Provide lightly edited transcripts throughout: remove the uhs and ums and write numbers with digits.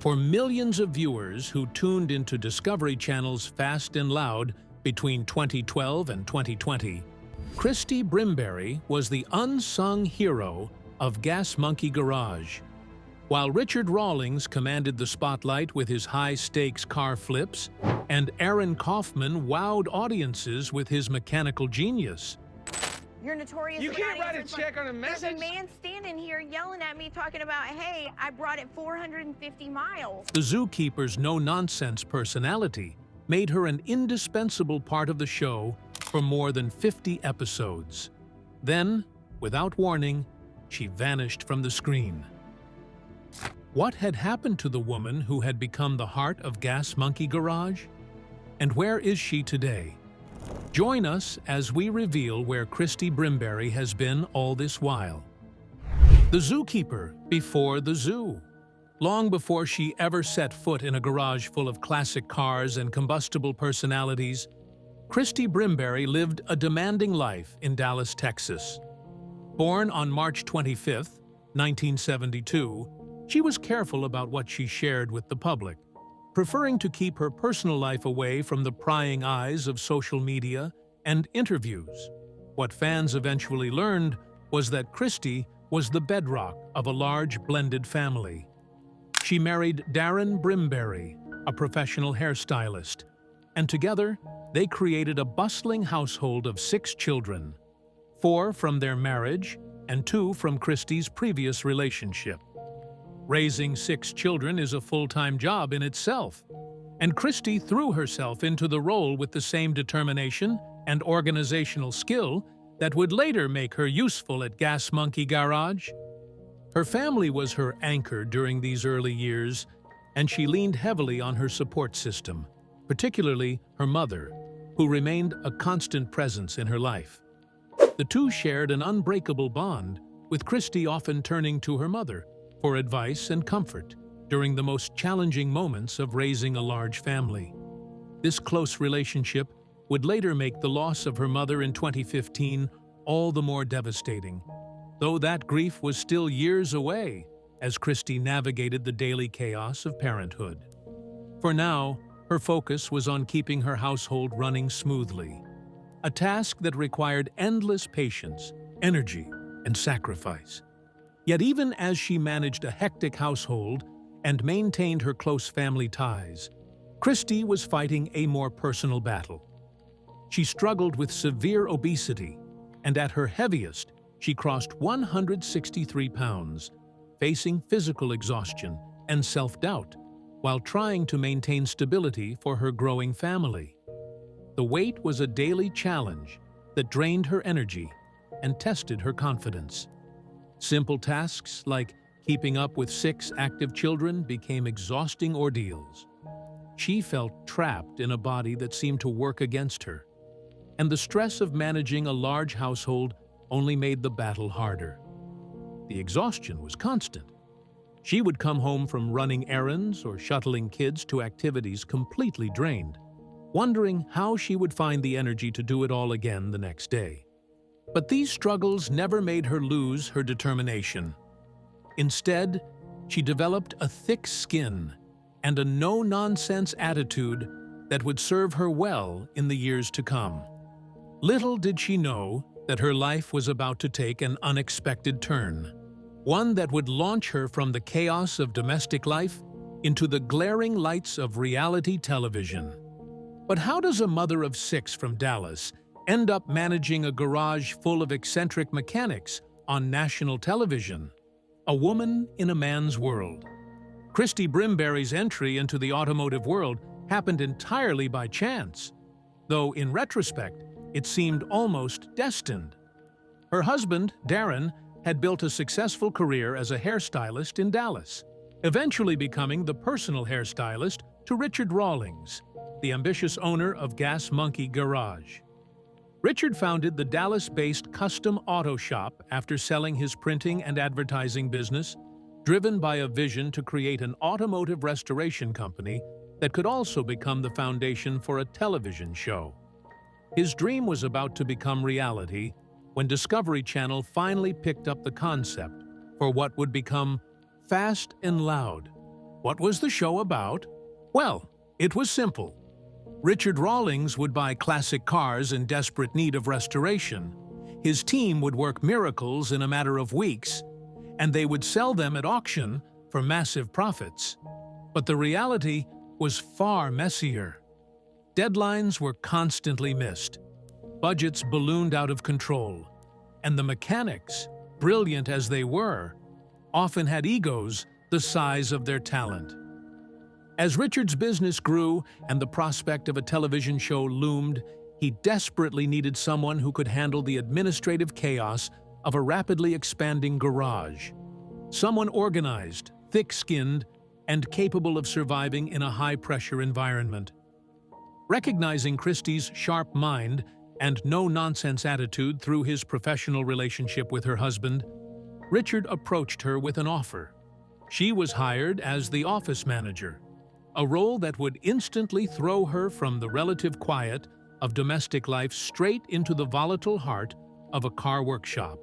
For millions of viewers who tuned into Discovery Channel's Fast and Loud between 2012 and 2020, Christie Brimberry was the unsung hero of Gas Monkey Garage. While Richard Rawlings commanded the spotlight with his high-stakes car flips, and Aaron Kaufman wowed audiences with his mechanical genius. You're notorious. You can't write a check on a There's message. a man standing here yelling at me talking about, hey, I brought it 450 miles. The Zookeeper's no-nonsense personality made her an indispensable part of the show for more than 50 episodes. Then, without warning, she vanished from the screen. What had happened to the woman who had become the heart of Gas Monkey Garage? And where is she today? Join us as we reveal where Christie Brimberry has been all this while. The Zookeeper before the zoo. Long before she ever set foot in a garage full of classic cars and combustible personalities, Christie Brimberry lived a demanding life in Dallas, Texas. Born on March 25, 1972, she was careful about what she shared with the public, preferring to keep her personal life away from the prying eyes of social media and interviews. What fans eventually learned was that Christie was the bedrock of a large blended family. She married Aaron Brimberry, a professional hairstylist, and together they created a bustling household of 6 children, 4 from their marriage and 2 from Christie's previous relationship. Raising 6 children is a full-time job in itself, and Christie threw herself into the role with the same determination and organizational skill that would later make her useful at Gas Monkey Garage. Her family was her anchor during these early years, and she leaned heavily on her support system, particularly her mother, who remained a constant presence in her life. The two shared an unbreakable bond, with Christie often turning to her mother for advice and comfort during the most challenging moments of raising a large family. This close relationship would later make the loss of her mother in 2015 all the more devastating, though that grief was still years away as Christie navigated the daily chaos of parenthood. For now, her focus was on keeping her household running smoothly, a task that required endless patience, energy, and sacrifice. Yet even as she managed a hectic household and maintained her close family ties, Christie was fighting a more personal battle. She struggled with severe obesity, and at her heaviest, she crossed 163 pounds, facing physical exhaustion and self-doubt while trying to maintain stability for her growing family. The weight was a daily challenge that drained her energy and tested her confidence. Simple tasks like keeping up with 6 active children became exhausting ordeals. She felt trapped in a body that seemed to work against her, and the stress of managing a large household only made the battle harder. The exhaustion was constant. She would come home from running errands or shuttling kids to activities completely drained, wondering how she would find the energy to do it all again the next day. But these struggles never made her lose her determination. Instead, she developed a thick skin and a no-nonsense attitude that would serve her well in the years to come. Little did she know that her life was about to take an unexpected turn, one that would launch her from the chaos of domestic life into the glaring lights of reality television. But how does a mother of 6 from Dallas end up managing a garage full of eccentric mechanics on national television? A woman in a man's world. Christie Brimberry's entry into the automotive world happened entirely by chance, though in retrospect, it seemed almost destined. Her husband, Darren, had built a successful career as a hairstylist in Dallas, eventually becoming the personal hairstylist to Richard Rawlings, the ambitious owner of Gas Monkey Garage. Richard founded the Dallas-based custom auto shop after selling his printing and advertising business, driven by a vision to create an automotive restoration company that could also become the foundation for a television show. His dream was about to become reality when Discovery Channel finally picked up the concept for what would become Fast and Loud, What was the show about? Well, it was simple. Richard Rawlings would buy classic cars in desperate need of restoration. His team would work miracles in a matter of weeks, and they would sell them at auction for massive profits. But the reality was far messier. Deadlines were constantly missed. Budgets ballooned out of control. And the mechanics, brilliant as they were, often had egos the size of their talent. As Richard's business grew and the prospect of a television show loomed, he desperately needed someone who could handle the administrative chaos of a rapidly expanding garage. Someone organized, thick-skinned, and capable of surviving in a high-pressure environment. Recognizing Christie's sharp mind and no-nonsense attitude through his professional relationship with her husband, Richard approached her with an offer. She was hired as the office manager, a role that would instantly throw her from the relative quiet of domestic life straight into the volatile heart of a car workshop.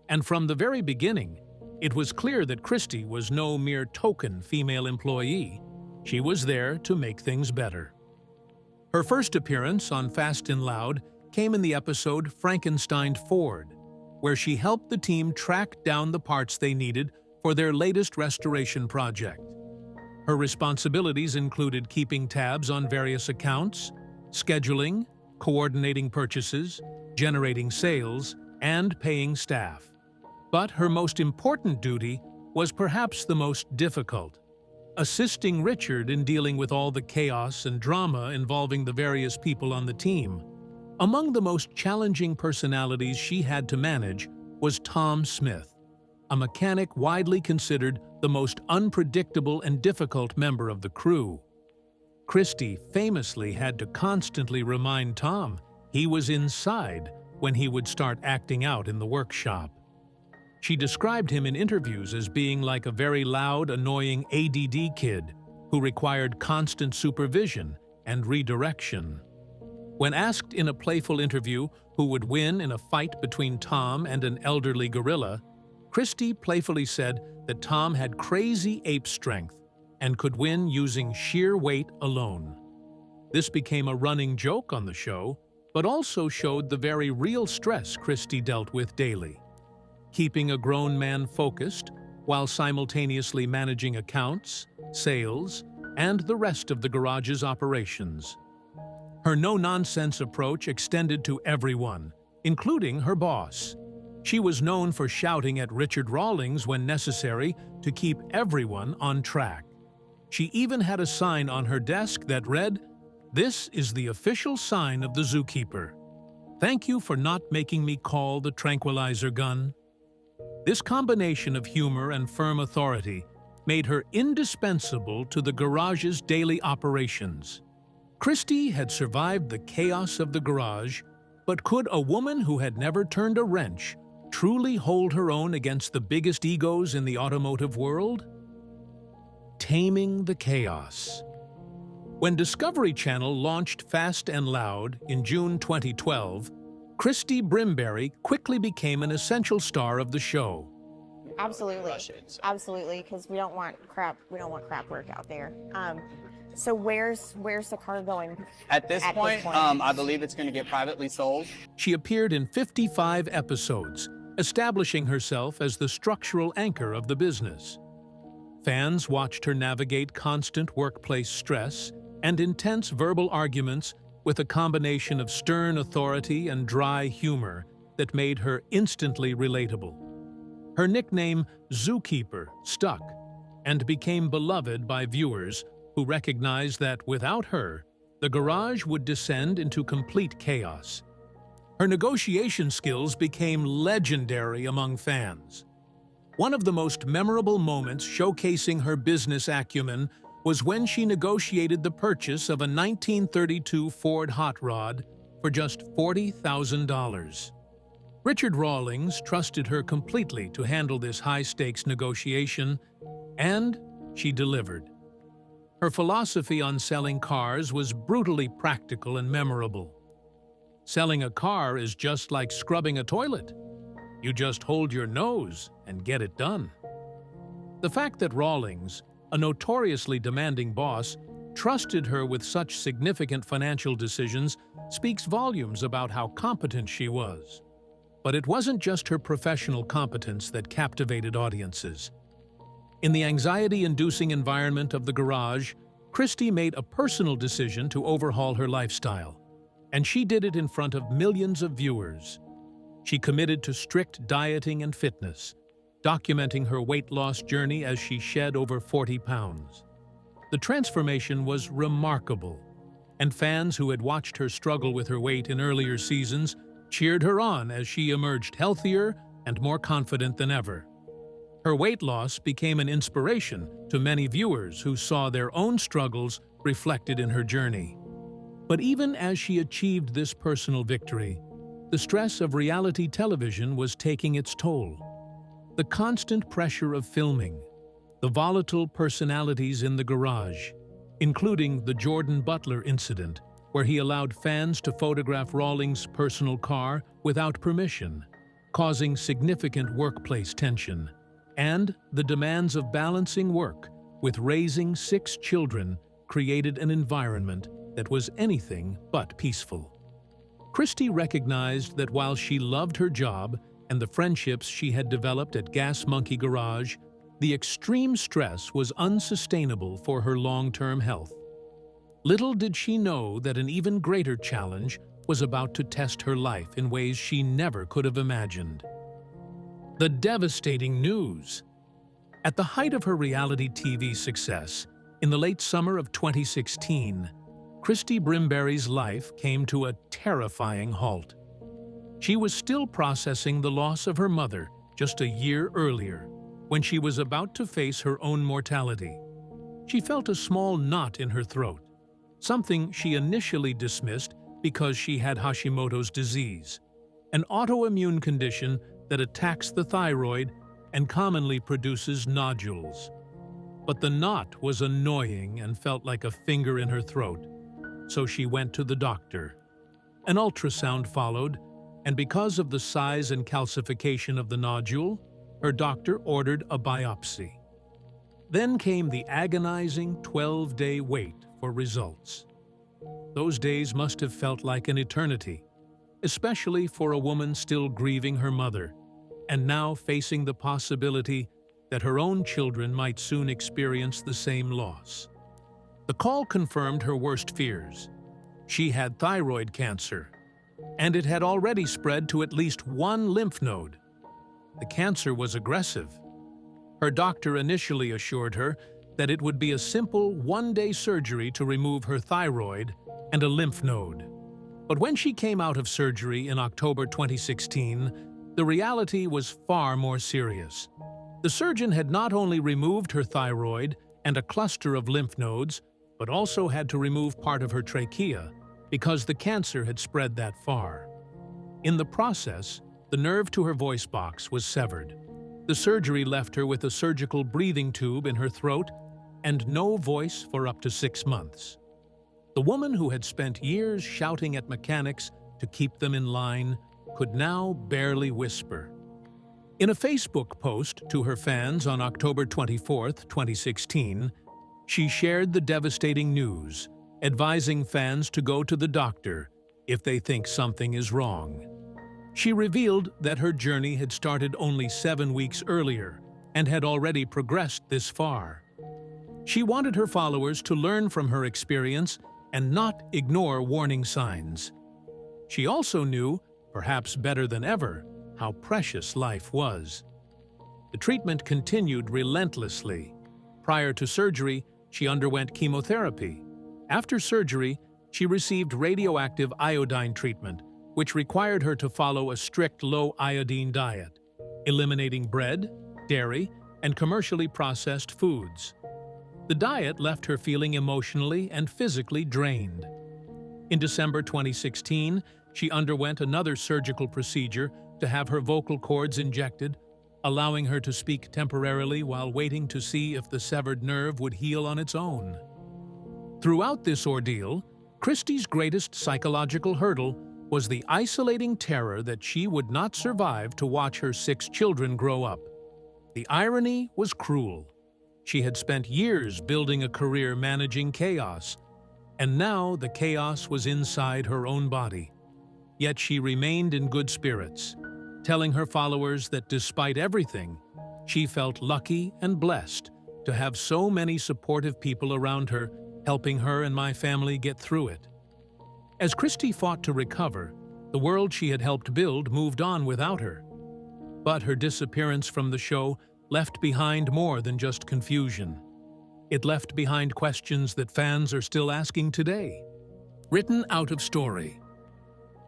And from the very beginning, it was clear that Christie was no mere token female employee. She was there to make things better. Her first appearance on Fast and Loud came in the episode Frankenstein Ford, where she helped the team track down the parts they needed for their latest restoration project. Her responsibilities included keeping tabs on various accounts, scheduling, coordinating purchases, generating sales, and paying staff. But her most important duty was perhaps the most difficult: assisting Richard in dealing with all the chaos and drama involving the various people on the team. Among the most challenging personalities she had to manage was Tom Smith, a mechanic widely considered the most unpredictable and difficult member of the crew. Christie famously had to constantly remind Tom he was inside when he would start acting out in the workshop. She described him in interviews as being like a very loud, annoying ADD kid who required constant supervision and redirection. When asked in a playful interview who would win in a fight between Tom and an elderly gorilla, Christie playfully said that Tom had crazy ape strength and could win using sheer weight alone. This became a running joke on the show, but also showed the very real stress Christie dealt with daily. Keeping a grown man focused while simultaneously managing accounts, sales, and the rest of the garage's operations. Her no-nonsense approach extended to everyone, including her boss. She was known for shouting at Richard Rawlings when necessary to keep everyone on track. She even had a sign on her desk that read, "This is the official sign of the Zookeeper. Thank you for not making me call the tranquilizer gun." This combination of humor and firm authority made her indispensable to the garage's daily operations. Christie had survived the chaos of the garage, but could a woman who had never turned a wrench truly hold her own against the biggest egos in the automotive world? Taming the chaos. When Discovery Channel launched Fast and Loud in June 2012, Christie Brimberry quickly became an essential star of the show. Absolutely, absolutely, because we don't want crap work out there. So where's the car going? At this point, I believe it's going to get privately sold. She appeared in 55 episodes, establishing herself as the structural anchor of the business. Fans watched her navigate constant workplace stress and intense verbal arguments with a combination of stern authority and dry humor that made her instantly relatable. Her nickname, Zookeeper, stuck and became beloved by viewers who recognized that without her, the garage would descend into complete chaos. Her negotiation skills became legendary among fans. One of the most memorable moments showcasing her business acumen was when she negotiated the purchase of a 1932 Ford Hot Rod for just $40,000. Richard Rawlings trusted her completely to handle this high-stakes negotiation, and she delivered. Her philosophy on selling cars was brutally practical and memorable. Selling a car is just like scrubbing a toilet. You just hold your nose and get it done. The fact that Rawlings, a notoriously demanding boss, trusted her with such significant financial decisions speaks volumes about how competent she was. But it wasn't just her professional competence that captivated audiences. In the anxiety-inducing environment of the garage, Christie made a personal decision to overhaul her lifestyle, and she did it in front of millions of viewers. She committed to strict dieting and fitness, documenting her weight loss journey as she shed over 40 pounds. The transformation was remarkable, and fans who had watched her struggle with her weight in earlier seasons cheered her on as she emerged healthier and more confident than ever. Her weight loss became an inspiration to many viewers who saw their own struggles reflected in her journey. But even as she achieved this personal victory, the stress of reality television was taking its toll. The constant pressure of filming, the volatile personalities in the garage, including the Jordan Butler incident, where he allowed fans to photograph Rawlings' personal car without permission, causing significant workplace tension, and the demands of balancing work with raising 6 children created an environment that was anything but peaceful. Christie recognized that while she loved her job and the friendships she had developed at Gas Monkey Garage, the extreme stress was unsustainable for her long-term health. Little did she know that an even greater challenge was about to test her life in ways she never could have imagined. The devastating news. At the height of her reality TV success, in the late summer of 2016, Christie Brimberry's life came to a terrifying halt. She was still processing the loss of her mother just a year earlier, when she was about to face her own mortality. She felt a small knot in her throat, something she initially dismissed because she had Hashimoto's disease, an autoimmune condition that attacks the thyroid and commonly produces nodules. But the knot was annoying and felt like a finger in her throat, so she went to the doctor. An ultrasound followed, and because of the size and calcification of the nodule, her doctor ordered a biopsy. Then came the agonizing 12-day wait for results. Those days must have felt like an eternity, especially for a woman still grieving her mother, and now facing the possibility that her own children might soon experience the same loss. The call confirmed her worst fears. She had thyroid cancer, and it had already spread to at least 1 lymph node. The cancer was aggressive. Her doctor initially assured her that it would be a simple 1-day surgery to remove her thyroid and a lymph node. But when she came out of surgery in October 2016, the reality was far more serious. The surgeon had not only removed her thyroid and a cluster of lymph nodes, but also had to remove part of her trachea because the cancer had spread that far. In the process, the nerve to her voice box was severed. The surgery left her with a surgical breathing tube in her throat and no voice for up to 6 months. The woman who had spent years shouting at mechanics to keep them in line could now barely whisper. In a Facebook post to her fans on October 24, 2016, she shared the devastating news, advising fans to go to the doctor if they think something is wrong. She revealed that her journey had started only 7 weeks earlier and had already progressed this far. She wanted her followers to learn from her experience and not ignore warning signs. She also knew, perhaps better than ever, how precious life was. The treatment continued relentlessly. Prior to surgery, she underwent chemotherapy. After surgery, she received radioactive iodine treatment, which required her to follow a strict low-iodine diet, eliminating bread, dairy, and commercially processed foods. The diet left her feeling emotionally and physically drained. In December 2016, she underwent another surgical procedure to have her vocal cords injected, allowing her to speak temporarily while waiting to see if the severed nerve would heal on its own. Throughout this ordeal, Christie's greatest psychological hurdle was the isolating terror that she would not survive to watch her 6 children grow up. The irony was cruel. She had spent years building a career managing chaos, and now the chaos was inside her own body. Yet she remained in good spirits, telling her followers that despite everything, she felt lucky and blessed to have so many supportive people around her, helping her and my family get through it. As Christie fought to recover, the world she had helped build moved on without her. But her disappearance from the show left behind more than just confusion. It left behind questions that fans are still asking today. Written out of story.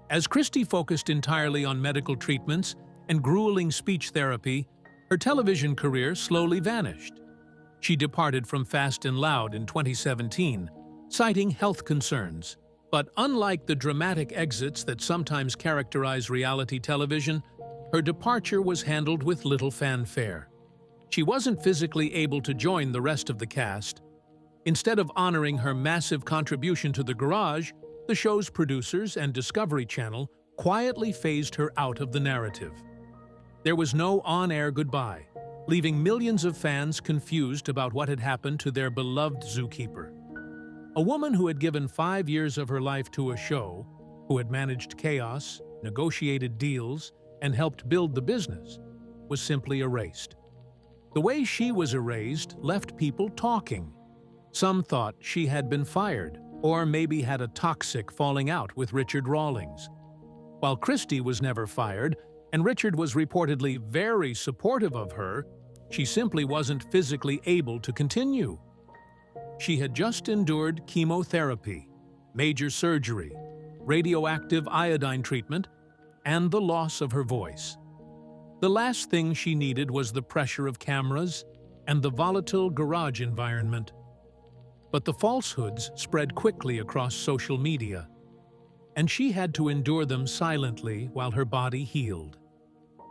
As Christie focused entirely on medical treatments and grueling speech therapy, her television career slowly vanished. She departed from Fast and Loud in 2017, citing health concerns. But unlike the dramatic exits that sometimes characterize reality television, her departure was handled with little fanfare. She wasn't physically able to join the rest of the cast. Instead of honoring her massive contribution to the Garage, the show's producers and Discovery Channel quietly phased her out of the narrative. There was no on-air goodbye, leaving millions of fans confused about what had happened to their beloved Zookeeper. A woman who had given 5 years of her life to a show, who had managed chaos, negotiated deals, and helped build the business, was simply erased. The way she was erased left people talking. Some thought she had been fired, or maybe had a toxic falling out with Richard Rawlings. While Christie was never fired, and Richard was reportedly very supportive of her, she simply wasn't physically able to continue. She had just endured chemotherapy, major surgery, radioactive iodine treatment, and the loss of her voice. The last thing she needed was the pressure of cameras and the volatile garage environment. But the falsehoods spread quickly across social media, and she had to endure them silently while her body healed.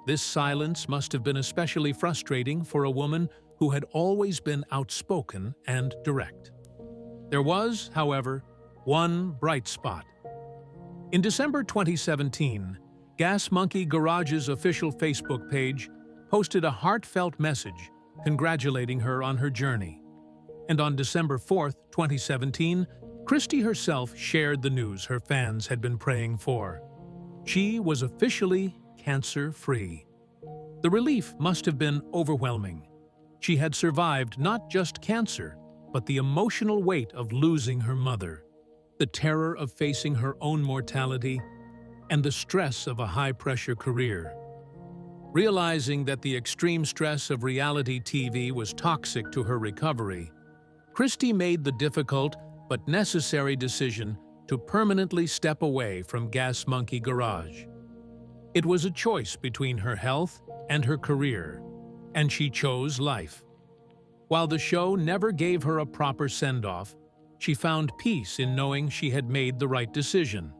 This silence must have been especially frustrating for a woman who had always been outspoken and direct. There was, however, one bright spot. In December 2017, Gas Monkey Garage's official Facebook page posted a heartfelt message congratulating her on her journey. And on December 4th, 2017, Christie herself shared the news her fans had been praying for. She was officially cancer-free. The relief must have been overwhelming. She had survived not just cancer, but the emotional weight of losing her mother, the terror of facing her own mortality, and the stress of a high-pressure career. Realizing that the extreme stress of reality TV was toxic to her recovery, Christie made the difficult but necessary decision to permanently step away from Gas Monkey Garage. It was a choice between her health and her career, and she chose life. While the show never gave her a proper send-off, she found peace in knowing she had made the right decision.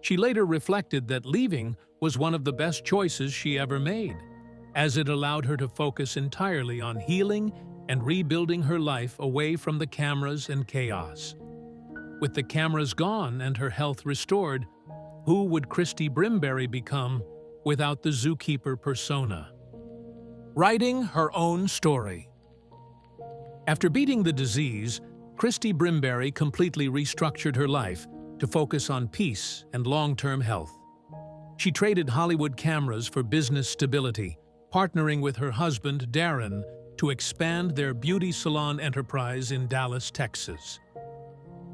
She later reflected that leaving was one of the best choices she ever made, as it allowed her to focus entirely on healing and rebuilding her life away from the cameras and chaos. With the cameras gone and her health restored, who would Christie Brimberry become without the Zookeeper persona? Writing her own story. After beating the disease, Christie Brimberry completely restructured her life to focus on peace and long-term health. She traded Hollywood cameras for business stability, partnering with her husband, Darren, to expand their beauty salon enterprise in Dallas, Texas.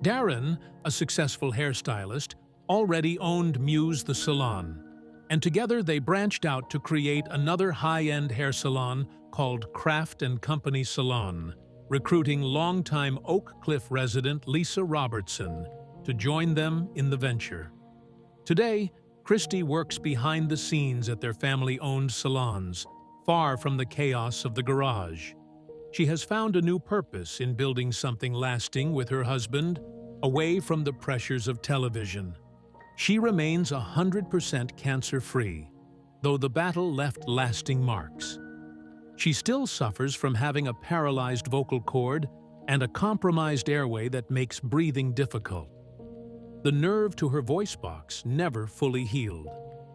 Darren, a successful hairstylist, already owned Muse the Salon, and together they branched out to create another high-end hair salon called Craft & Company Salon, recruiting longtime Oak Cliff resident Lisa Robertson to join them in the venture. Today, Christie works behind the scenes at their family-owned salons, far from the chaos of the garage. She has found a new purpose in building something lasting with her husband, away from the pressures of television. She remains 100% cancer-free, though the battle left lasting marks. She still suffers from having a paralyzed vocal cord and a compromised airway that makes breathing difficult. The nerve to her voice box never fully healed,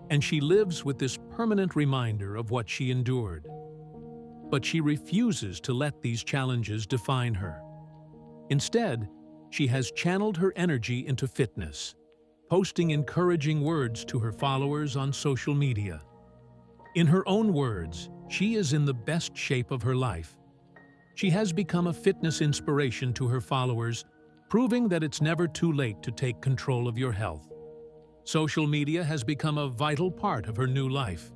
and she lives with this permanent reminder of what she endured. but she refuses to let these challenges define her. Instead, she has channeled her energy into fitness, posting encouraging words to her followers on social media. In her own words, she is in the best shape of her life. She has become a fitness inspiration to her followers, proving that it's never too late to take control of your health. Social media has become a vital part of her new life.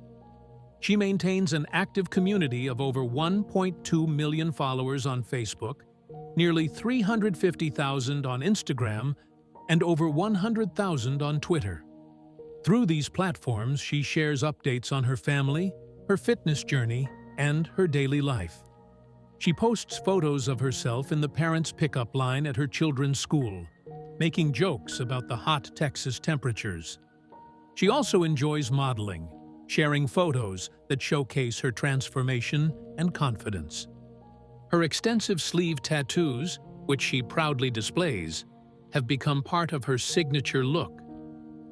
She maintains an active community of over 1.2 million followers on Facebook, nearly 350,000 on Instagram, and over 100,000 on Twitter. Through these platforms, she shares updates on her family, her fitness journey, and her daily life. She posts photos of herself in the parents' pickup line at her children's school, making jokes about the hot Texas temperatures. She also enjoys modeling, sharing photos that showcase her transformation and confidence. Her extensive sleeve tattoos, which she proudly displays, have become part of her signature look.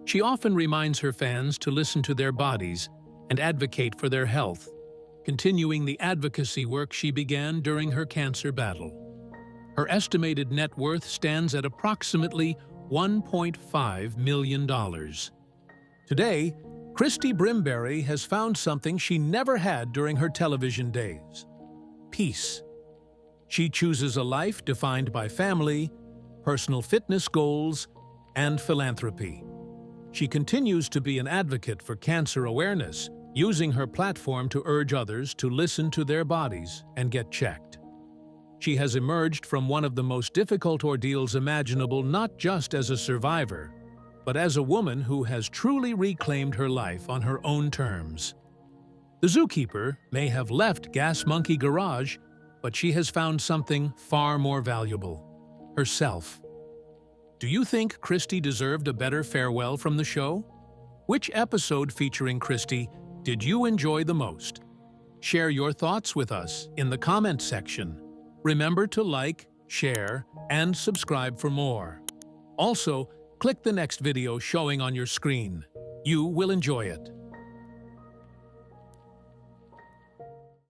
She often reminds her fans to listen to their bodies and advocate for their health, continuing the advocacy work she began during her cancer battle. Her estimated net worth stands at approximately $1.5 million. Today, Christie Brimberry has found something she never had during her television days: peace. She chooses a life defined by family, personal fitness goals, and philanthropy. She continues to be an advocate for cancer awareness, using her platform to urge others to listen to their bodies and get checked. She has emerged from one of the most difficult ordeals imaginable, not just as a survivor, but as a woman who has truly reclaimed her life on her own terms. The Zookeeper may have left Gas Monkey Garage, but she has found something far more valuable: herself. Do you think Christie deserved a better farewell from the show? Which episode featuring Christie did you enjoy the most? Share your thoughts with us in the comment section. Remember to like, share, and subscribe for more. Also, click the next video showing on your screen. You will enjoy it.